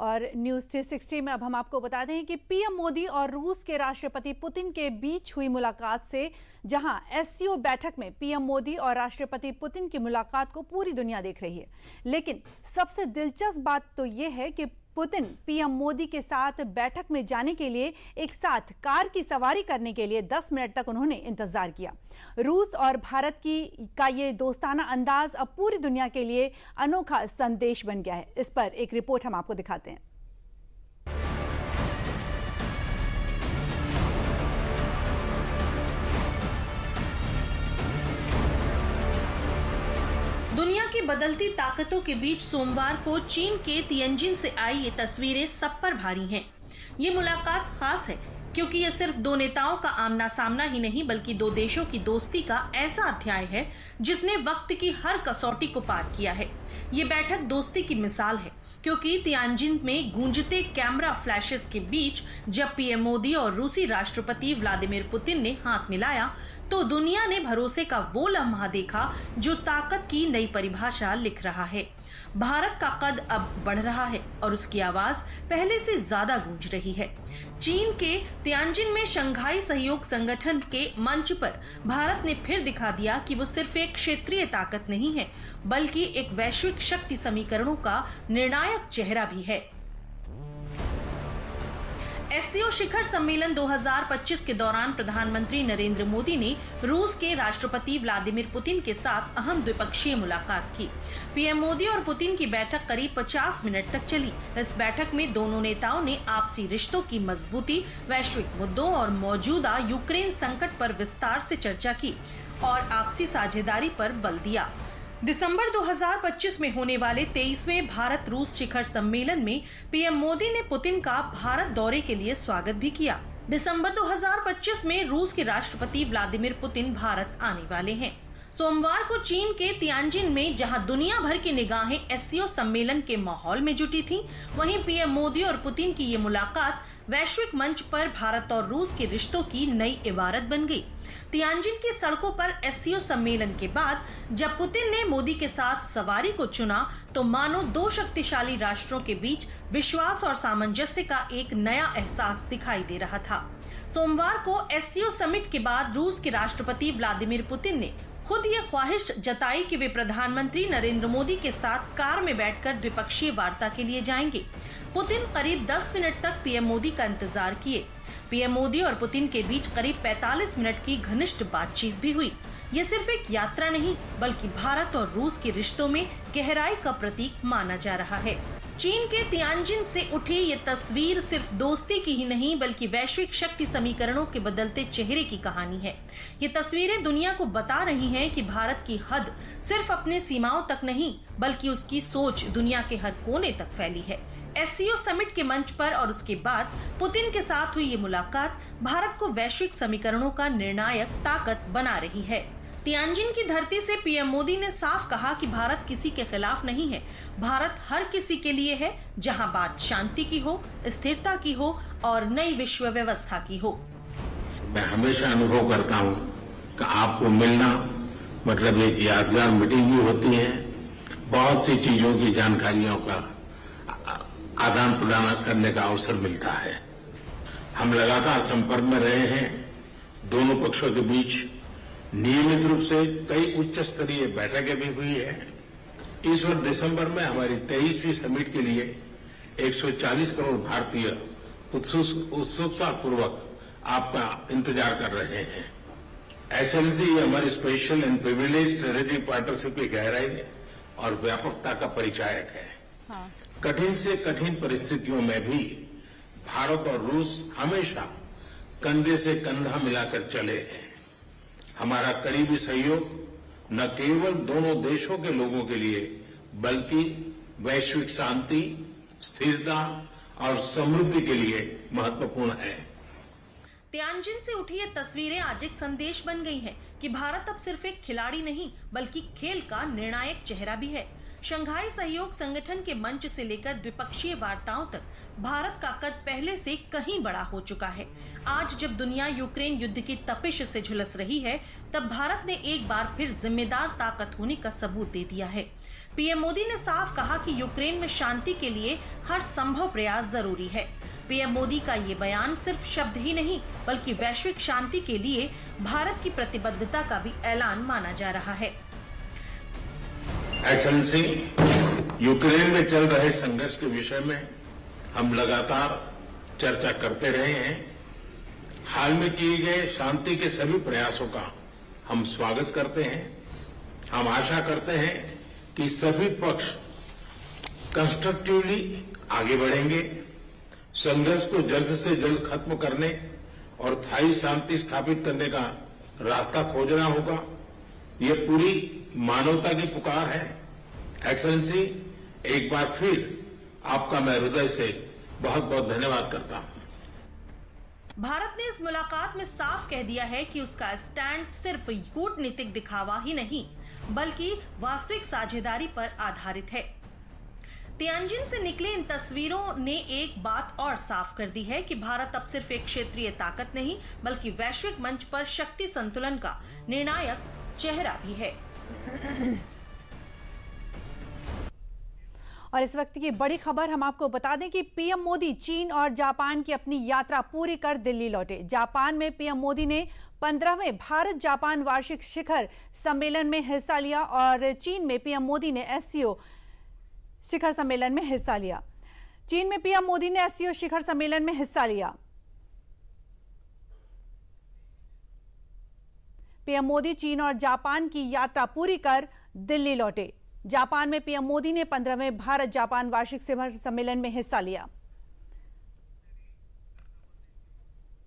और न्यूज़ 360 में अब हम आपको बता दें कि पीएम मोदी और रूस के राष्ट्रपति पुतिन के बीच हुई मुलाकात से जहां एससीओ बैठक में पीएम मोदी और राष्ट्रपति पुतिन की मुलाकात को पूरी दुनिया देख रही है, लेकिन सबसे दिलचस्प बात तो यह है कि पुतिन पीएम मोदी के साथ बैठक में जाने के लिए एक साथ कार की सवारी करने के लिए 10 मिनट तक उन्होंने इंतजार किया। रूस और भारत का ये दोस्ताना अंदाज अब पूरी दुनिया के लिए अनोखा संदेश बन गया है। इस पर एक रिपोर्ट हम आपको दिखाते हैं। दुनिया की बदलती ताकतों के बीच सोमवार को चीन के तियानजिन से आई ये तस्वीरें सब पर भारी हैं। ये मुलाकात खास है क्योंकि ये सिर्फ दो नेताओं का आमना सामना ही नहीं बल्कि दो देशों की दोस्ती का ऐसा अध्याय है जिसने वक्त की हर कसौटी को पार किया है। ये बैठक दोस्ती की मिसाल है क्योंकि तियानजिन में गूंजते कैमरा फ्लैशेस के बीच जब पीएम मोदी और रूसी राष्ट्रपति व्लादिमीर पुतिन ने हाथ मिलाया तो दुनिया ने भरोसे का वो लम्हा देखा जो ताकत की नई परिभाषा लिख रहा है। भारत का कद अब बढ़ रहा है और उसकी आवाज पहले से ज्यादा गूंज रही है। चीन के तियानजिन में शंघाई सहयोग संगठन के मंच पर भारत ने फिर दिखा दिया कि वो सिर्फ एक क्षेत्रीय ताकत नहीं है बल्कि एक वैश्विक शक्ति समीकरणों का निर्णायक चेहरा भी है। एससीओ शिखर सम्मेलन 2025 के दौरान प्रधानमंत्री नरेंद्र मोदी ने रूस के राष्ट्रपति व्लादिमीर पुतिन के साथ अहम द्विपक्षीय मुलाकात की। पीएम मोदी और पुतिन की बैठक करीब 50 मिनट तक चली। इस बैठक में दोनों नेताओं ने आपसी रिश्तों की मजबूती, वैश्विक मुद्दों और मौजूदा यूक्रेन संकट पर विस्तार से चर्चा की और आपसी साझेदारी पर बल दिया। दिसंबर 2025 में होने वाले 23वें भारत रूस शिखर सम्मेलन में पीएम मोदी ने पुतिन का भारत दौरे के लिए स्वागत भी किया। दिसंबर 2025 में रूस के राष्ट्रपति व्लादिमीर पुतिन भारत आने वाले हैं। सोमवार को चीन के तियानजिन में जहां दुनिया भर की निगाहें एससीओ सम्मेलन के माहौल में जुटी थीं, वहीं पीएम मोदी और पुतिन की ये मुलाकात वैश्विक मंच पर भारत और रूस के रिश्तों की नई इबारत बन गई। तियानजिन की सड़कों पर एससीओ सम्मेलन के बाद जब पुतिन ने मोदी के साथ सवारी को चुना तो मानो दो शक्तिशाली राष्ट्रों के बीच विश्वास और सामंजस्य का एक नया एहसास दिखाई दे रहा था। सोमवार को एससीओ समिट के बाद रूस के राष्ट्रपति व्लादिमीर पुतिन ने खुद ये ख्वाहिश जताई कि वे प्रधानमंत्री नरेंद्र मोदी के साथ कार में बैठकर द्विपक्षीय वार्ता के लिए जाएंगे। पुतिन करीब 10 मिनट तक पीएम मोदी का इंतजार किए। पीएम मोदी और पुतिन के बीच करीब 45 मिनट की घनिष्ठ बातचीत भी हुई। ये सिर्फ एक यात्रा नहीं बल्कि भारत और रूस के रिश्तों में गहराई का प्रतीक माना जा रहा है। चीन के तियानजिन से उठी ये तस्वीर सिर्फ दोस्ती की ही नहीं बल्कि वैश्विक शक्ति समीकरणों के बदलते चेहरे की कहानी है। ये तस्वीरें दुनिया को बता रही हैं कि भारत की हद सिर्फ अपने सीमाओं तक नहीं बल्कि उसकी सोच दुनिया के हर कोने तक फैली है। एससीओ समिट के मंच पर और उसके बाद पुतिन के साथ हुई ये मुलाकात भारत को वैश्विक समीकरणों का निर्णायक ताकत बना रही है। तियानजिन की धरती से पीएम मोदी ने साफ कहा कि भारत किसी के खिलाफ नहीं है, भारत हर किसी के लिए है जहां बात शांति की हो, स्थिरता की हो और नई विश्व व्यवस्था की हो। मैं हमेशा अनुभव करता हूं कि आपको मिलना मतलब एक यादगार मीटिंग भी होती है, बहुत सी चीजों की जानकारियों का आदान प्रदान करने का अवसर मिलता है। हम लगातार संपर्क में रहे हैं। दोनों पक्षों के बीच नियमित रूप से कई उच्च स्तरीय बैठकें भी हुई है। इस वर्ष दिसंबर में हमारी 23वीं समिट के लिए 140 करोड़ भारतीय उत्सुकता पूर्वक आपका इंतजार कर रहे हैं। ऐसे में ये हमारी special and privilege strategic partnership की गहराई और व्यापकता का परिचायक है। हाँ। कठिन से कठिन परिस्थितियों में भी भारत और रूस हमेशा कंधे से कंधा मिलाकर चले हैं। हमारा करीबी सहयोग न केवल दोनों देशों के लोगों के लिए बल्कि वैश्विक शांति, स्थिरता और समृद्धि के लिए महत्वपूर्ण है। तियानजिन से उठी ये तस्वीरें आज एक संदेश बन गई हैं कि भारत अब सिर्फ एक खिलाड़ी नहीं बल्कि खेल का निर्णायक चेहरा भी है। शंघाई सहयोग संगठन के मंच से लेकर द्विपक्षीय वार्ताओं तक भारत का कद पहले से कहीं बड़ा हो चुका है। आज जब दुनिया यूक्रेन युद्ध की तपिश से झुलस रही है, तब भारत ने एक बार फिर जिम्मेदार ताकत होने का सबूत दे दिया है। पीएम मोदी ने साफ कहा कि यूक्रेन में शांति के लिए हर संभव प्रयास जरूरी है। पीएम मोदी का ये बयान सिर्फ शब्द ही नहीं बल्कि वैश्विक शांति के लिए भारत की प्रतिबद्धता का भी ऐलान माना जा रहा है। एक्सेलेंसी, यूक्रेन में चल रहे संघर्ष के विषय में हम लगातार चर्चा करते रहे हैं। हाल में किए गए शांति के सभी प्रयासों का हम स्वागत करते हैं। हम आशा करते हैं कि सभी पक्ष कंस्ट्रक्टिवली आगे बढ़ेंगे। संघर्ष को जल्द से जल्द खत्म करने और स्थायी शांति स्थापित करने का रास्ता खोजना होगा। ये पूरी मानवता की पुकार है। एक्सेलेंसी, एक बार फिर आपका मैं हृदय से बहुत बहुत धन्यवाद करता हूं। भारत ने इस मुलाकात में साफ कह दिया है कि उसका स्टैंड सिर्फ कूटनीतिक दिखावा ही नहीं बल्कि वास्तविक साझेदारी पर आधारित है। तियानजिन से निकले इन तस्वीरों ने एक बात और साफ कर दी है कि भारत अब सिर्फ एक क्षेत्रीय ताकत नहीं बल्कि वैश्विक मंच पर शक्ति संतुलन का निर्णायक चेहरा भी है। और इस वक्त की बड़ी खबर हम आपको बता दें कि पीएम मोदी चीन और जापान की अपनी यात्रा पूरी कर दिल्ली लौटे। जापान में पीएम मोदी ने 15वें भारत जापान वार्षिक शिखर सम्मेलन में हिस्सा लिया और चीन में पीएम मोदी ने एससीओ शिखर सम्मेलन में हिस्सा लिया। चीन में पीएम मोदी ने एससीओ शिखर सम्मेलन में हिस्सा लिया। पीएम मोदी चीन और जापान की यात्रा पूरी कर दिल्ली लौटे। जापान में पीएम मोदी ने 15वें भारत जापान वार्षिक शिखर सम्मेलन में हिस्सा लिया।